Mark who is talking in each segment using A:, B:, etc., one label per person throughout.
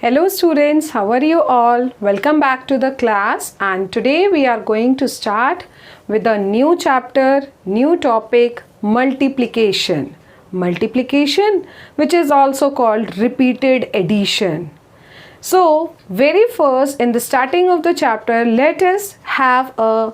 A: Hello students, how are you all? Welcome back to the class, and today we are going to start with a new chapter, new topic, multiplication. Multiplication, which is also called repeated addition. So, very first in the starting of the chapter, let us have a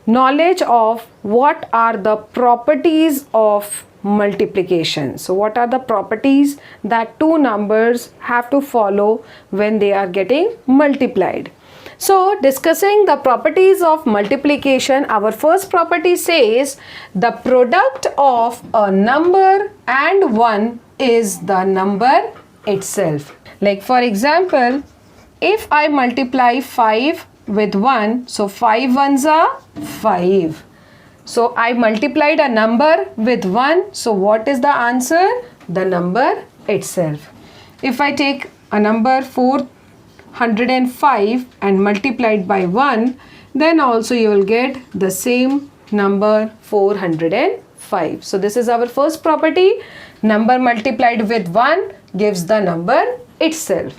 A: knowledge of what are the properties of multiplication. So what are the properties that two numbers have to follow when they are getting multiplied? So discussing the properties of multiplication, our first property says the product of a number and one is the number itself. Like for example, if I multiply 5 with 1, so 5 ones are 5. So I multiplied a number with 1, so what is the answer? The number itself. If I take a number 405 and multiplied by 1, then also you will get the same number 405. So this is our first property. Number multiplied with 1 gives the number itself.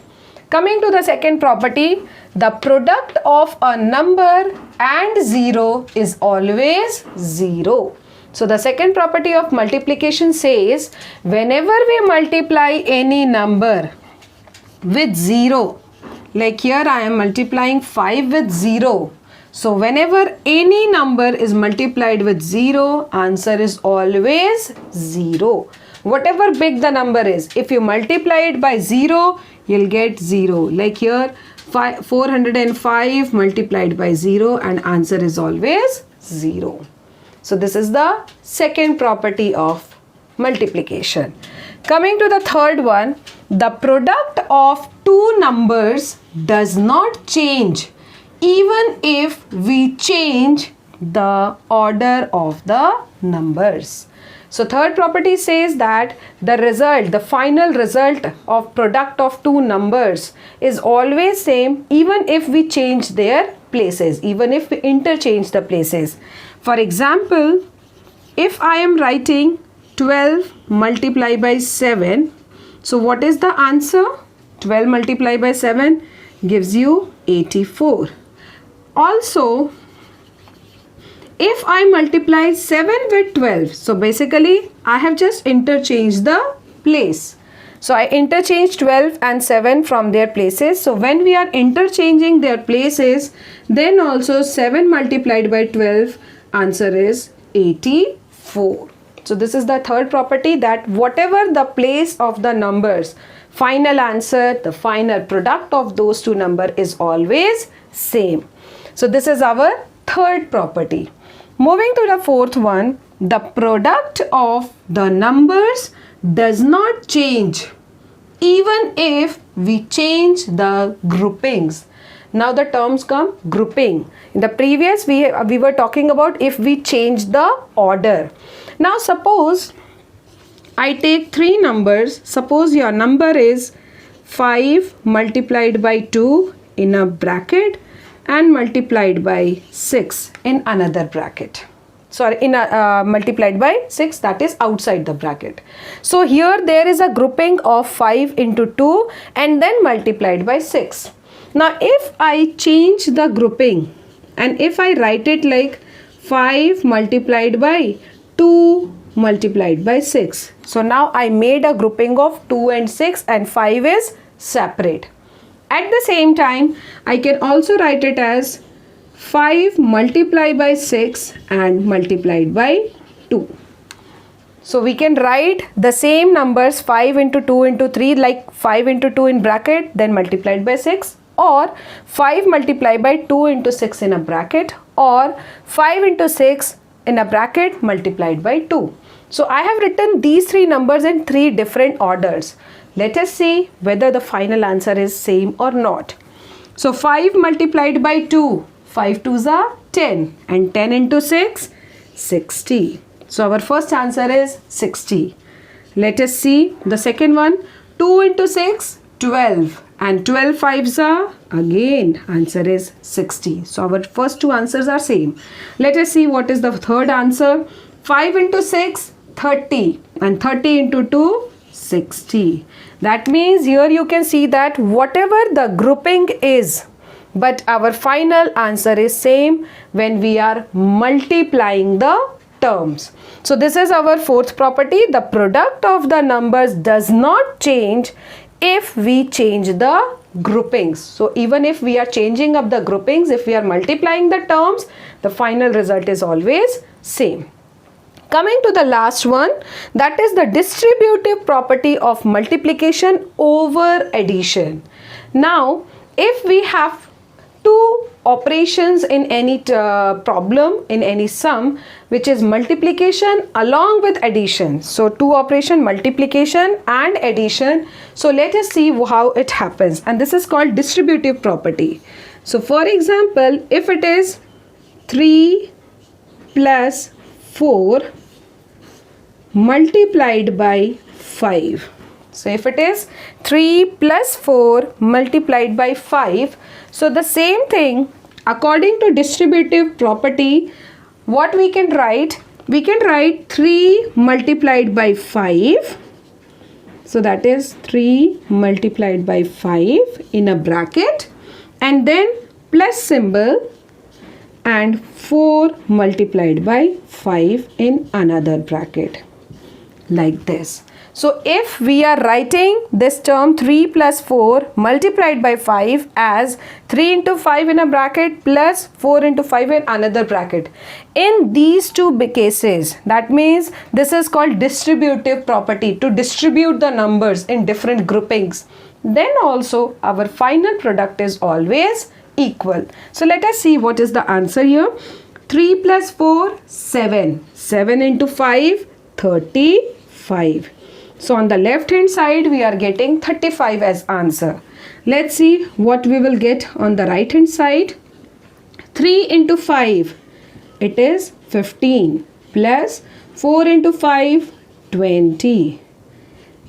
A: Coming to the second property, the product of a number and 0 is always 0. So the second property of multiplication says whenever we multiply any number with 0, like here I am multiplying 5 with 0. So whenever any number is multiplied with 0, answer is always 0. Whatever big the number is, if you multiply it by 0, you'll get 0. Like here 405 multiplied by 0 and answer is always 0. So this is the second property of multiplication. Coming to the third one, the product of two numbers does not change even if we change the order of the numbers. So third property says that the final result of product of two numbers is always same even if we change their places, even if we interchange the places. For example, if I am writing 12 multiplied by 7, so what is the answer? 12 multiplied by 7 gives you 84. Also, if I multiply 7 with 12, so basically I have just interchanged the place. So I interchanged 12 and 7 from their places. So when we are interchanging their places, then also 7 multiplied by 12, answer is 84. So this is the third property, that whatever the place of the numbers, final answer, the final product of those two numbers is always same. So this is our third property. Moving to the fourth one, the product of the numbers does not change even if we change the groupings. Now the terms come grouping. In the previous we were talking about if we change the order. Now suppose I take three numbers. Suppose your number is 5 multiplied by 2 in a bracket and multiplied by 6 in another bracket. Sorry, multiplied by 6, that is outside the bracket. So here there is a grouping of 5 into 2 and then multiplied by 6. Now if I change the grouping and if I write it like 5 multiplied by 2 multiplied by 6. So now I made a grouping of 2 and 6 and 5 is separate. At the same time, I can also write it as 5 multiplied by 6 and multiplied by 2. So we can write the same numbers 5 into 2 into 3, like 5 into 2 in bracket then multiplied by 6, or 5 multiplied by 2 into 6 in a bracket, or 5 into 6 in a bracket multiplied by 2. So I have written these three numbers in three different orders. Let us see whether the final answer is same or not. So 5 multiplied by 2, 5 2s are 10 and 10 into 6, 60. So our first answer is 60. Let us see the second one. 2 into 6, 12 and 12 5s are, again answer is 60. So our first two answers are same. Let us see what is the third answer. 5 into 6, 30 and 30 into 2, 60. That means here you can see that whatever the grouping is, but our final answer is same when we are multiplying the terms. So this is our fourth property. The product of the numbers does not change if we change the groupings. So even if we are changing up the groupings, if we are multiplying the terms, the final result is always same. Coming to the last one, that is the distributive property of multiplication over addition. Now, if we have two operations in any problem, in any sum, which is multiplication along with addition. So two operation, multiplication and addition. So let us see how it happens, and this is called distributive property. So for example, if it is 3 plus 4 multiplied by 5. So if it is 3 plus 4 multiplied by 5, so the same thing according to distributive property, what we can write? We can write 3 multiplied by 5. So that is 3 multiplied by 5 in a bracket, and then plus symbol, and 4 multiplied by 5 in another bracket, like this. So if we are writing this term 3 plus 4 multiplied by 5 as 3 into 5 in a bracket plus 4 into 5 in another bracket, in these two cases, that means this is called distributive property, to distribute the numbers in different groupings. Then also our final product is always equal. So let us see what is the answer here. 3 plus 4, 7. 7 into 5, 35. So on the left hand side we are getting 35 as answer. Let's see what we will get on the right hand side. 3 into 5, it is 15, plus 4 into 5, 20.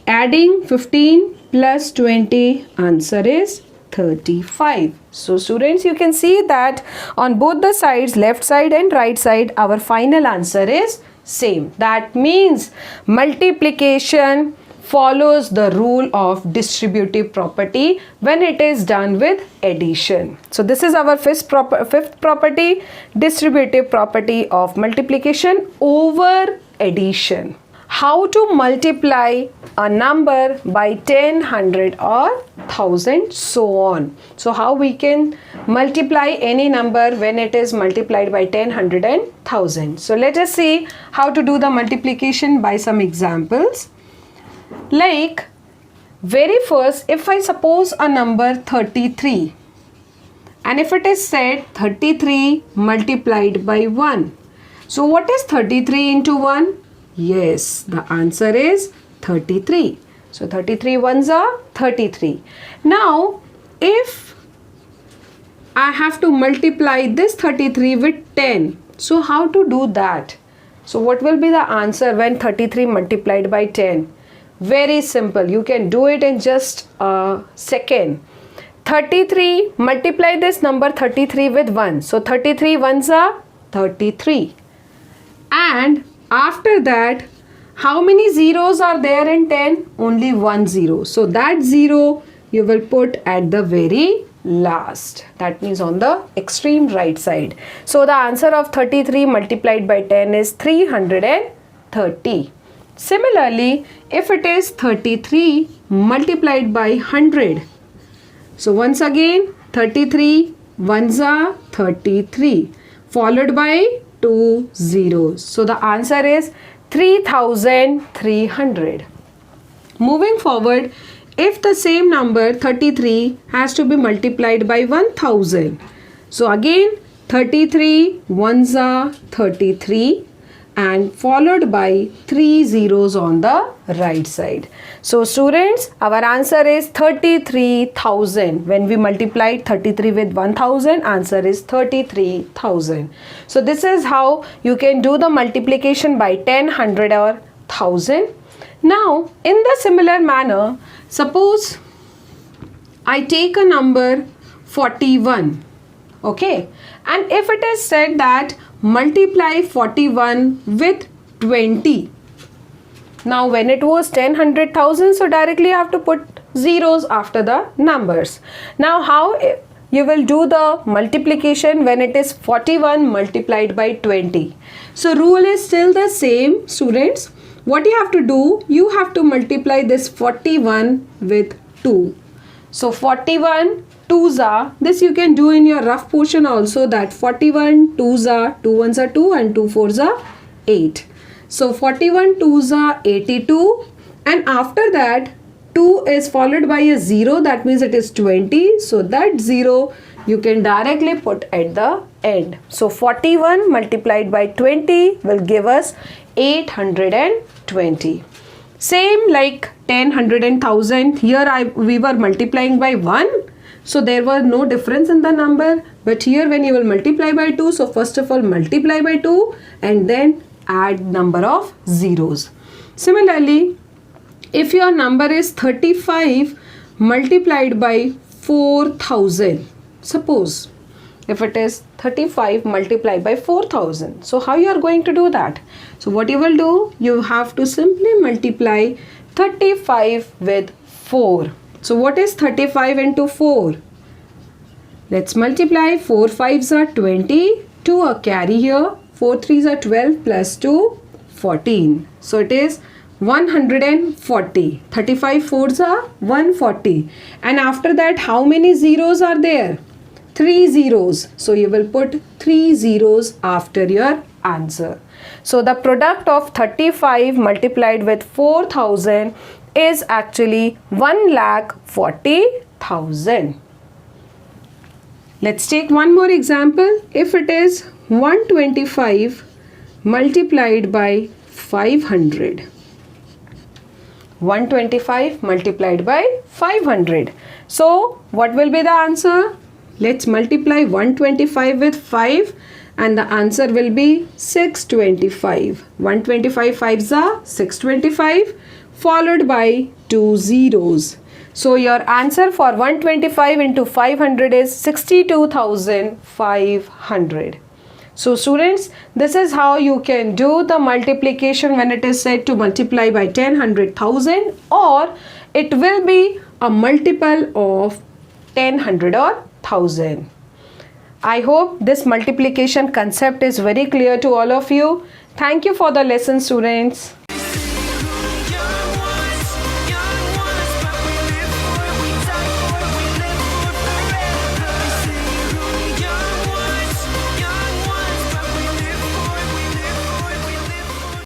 A: Adding 15 plus 20, answer is 35. So students, you can see that on both the sides, left side and right side, our final answer is same. That means multiplication follows the rule of distributive property when it is done with addition. So this is our fifth property, distributive property of multiplication over addition. How to multiply a number by 10, 100 or 1000, so on. So how we can multiply any number when it is multiplied by 10, 100 and 1000. So let us see how to do the multiplication by some examples. Like very first, if I suppose a number 33, and if it is said 33 multiplied by 1. So what is 33 into 1? Yes, the answer is 33. So 33 ones are 33. Now, if I have to multiply this 33 with 10, so how to do that? So what will be the answer when 33 multiplied by 10? Very simple. You can do it in just a second. 33, multiply this number 33 with 1. So 33 ones are 33. And after that, how many zeros are there in 10? Only one zero. So that zero you will put at the very last. That means on the extreme right side. So the answer of 33 multiplied by 10 is 330. Similarly, if it is 33 multiplied by 100. So once again, 33 ones are 33 followed by 2 zeros. So the answer is 3300. Moving forward, if the same number 33 has to be multiplied by 1000. So again 33 ones are 33 and followed by 3 zeros on the right side. So students, our answer is 33,000. When we multiply 33 with 1000, answer is 33,000. So this is how you can do the multiplication by 10, 100 or 1000. Now in the similar manner, suppose I take a number 41. Okay, and if it is said that multiply 41 with 20. Now when it was 10, 100,000, so directly you have to put zeros after the numbers. Now how you will do the multiplication when it is 41 multiplied by 20? So rule is still the same, students. What you have to do, you have to multiply this 41 with 2. So 41 2s are, this you can do in your rough portion also, that 41 2s are, 2 1s are 2 and 2 4s are 8. So 41 2s are 82, and after that 2 is followed by a 0, that means it is 20. So that 0 you can directly put at the end. So 41 multiplied by 20 will give us 820. Same like 10, 100 and 1000. Here we were multiplying by 1. So there was no difference in the number. But here when you will multiply by 2, so first of all multiply by 2 and then add number of zeros. Similarly, if your number is 35 multiplied by 4000, suppose if it is 35 multiplied by 4000, so how you are going to do that? So what you will do, you have to simply multiply 35 with 4. So what is 35 into 4? Let's multiply. 4 5s are 20, 2 are carry here, 4 3s are 12 plus 2 14. So it is 140. 35 4s are 140. And after that how many zeros are there? 3 zeros. So you will put 3 zeros after your answer. So the product of 35 multiplied with 4000 is actually 1,40,000. Let's take one more example. If it is 125 multiplied by 500. 125 multiplied by 500. So what will be the answer? Let's multiply 125 with 5 and the answer will be 625. 125 5s are 625 followed by 2 zeros. So your answer for 125 into 500 is 62,500. So students, this is how you can do the multiplication when it is said to multiply by 10, 100,000, or it will be a multiple of 10, 100 or 1000. I hope this multiplication concept is very clear to all of you. Thank you for the lesson, students.